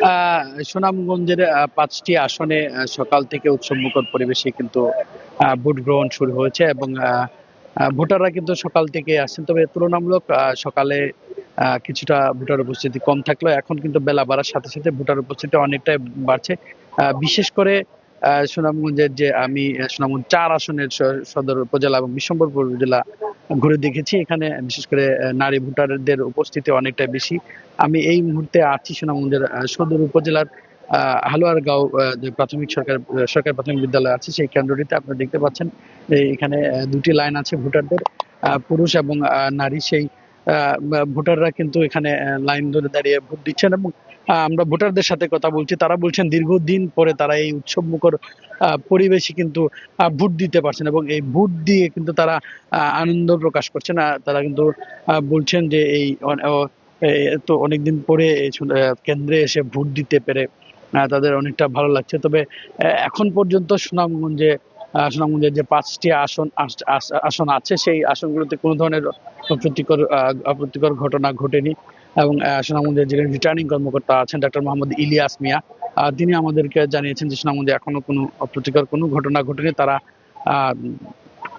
আহ সুনামগঞ্জের ৫টি আসনে সকাল থেকে উৎসবমুখর পরিবেশে কিন্তু ভোট গ্রহণ শুরু হয়েছে এবং ভোটাররা কিন্তু সকাল থেকে আসছেন, তবে তুলনামূলক সকালে কিছুটা ভোটার উপস্থিতি কম থাকলেও এখন কিন্তু বেলা বাড়ার সাথে সাথে ভোটার উপস্থিতি অনেকটাই বাড়ছে। বিশেষ করে সুনামগঞ্জের যে আমি সুনামগঞ্জ ৪ আসনের সদর উপজেলা এবং বিশ্বম্বরপুর উপজেলা ঘুরে দেখেছি। এখানে বিশেষ করে নারী ভোটারদের উপস্থিতি অনেকটাই বেশি। আমি এই মুহূর্তে আছি সুনামগঞ্জের সদর উপজেলার হালুয়ারগাঁও যে প্রাথমিক সরকারি প্রাথমিক বিদ্যালয় আছে সেই কেন্দ্রটিতে। আপনারা দেখতে পাচ্ছেন এখানে দুটি লাইন আছে ভোটারদের, পুরুষ এবং নারী। সেই ভোটাররা কিন্তু এখানে লাইন ধরে দাঁড়িয়ে ভোট দিচ্ছেন এবং আমরা ভোটারদের সাথে কথা বলছি। তারা বলছেন দীর্ঘদিন পরে তারা এই উৎসবমুখর পরিবেশে কিন্তু ভোট দিতে পারছেন এবং এই ভোট দিয়ে কিন্তু তারা আনন্দ প্রকাশ করছেন। তারা কিন্তু বলছেন যে এই তো অনেকদিন পরে এই কেন্দ্রে এসে ভোট দিতে পেরে তাদের অনেকটা ভালো লাগছে। তবে এখন পর্যন্ত সুনামগঞ্জের যে ৫টি আসন আছে সেই আসনগুলোতে কোনো ধরনের অপ্রীতিকর ঘটনা ঘটেনি এবং সুনামগঞ্জের যে রিটার্নিং কর্মকর্তা আছেন ডক্টর মোহাম্মদ ইলিয়াস মিয়া, তিনি আমাদেরকে জানিয়েছেন যে সুনামগঞ্জে এখনো কোনো অপ্রীতিকর কোনো ঘটনা ঘটেনি। তারা আহ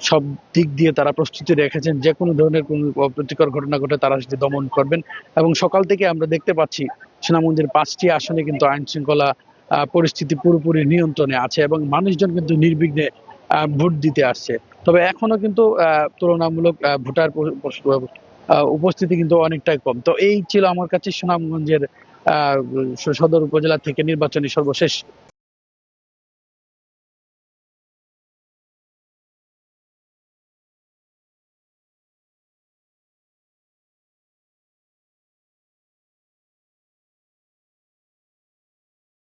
সব দিক দিয়ে তারা প্রস্তুতি রেখেছেন, যে কোনো ধরনের কোনো অপ্রীতিকর ঘটনা ঘটে তারা সেটি দমন করবেন। এবং সকাল থেকে আমরা দেখতে পাচ্ছি সুনামগঞ্জের ৫টি আসনে কিন্তু আইন শৃঙ্খলা পরিস্থিতি পুরোপুরি নিয়ন্ত্রণে আছে এবং মানুষজন কিন্তু নির্বিঘ্নে ভোট দিতে আসছে। তবে এখনো কিন্তু তুলনামূলক ভোটার উপস্থিতি কিন্তু অনেকটাই কম। তো এই ছিল আমার কাছে সুনামগঞ্জের সদর উপজেলা থেকে নির্বাচনী সর্বশেষ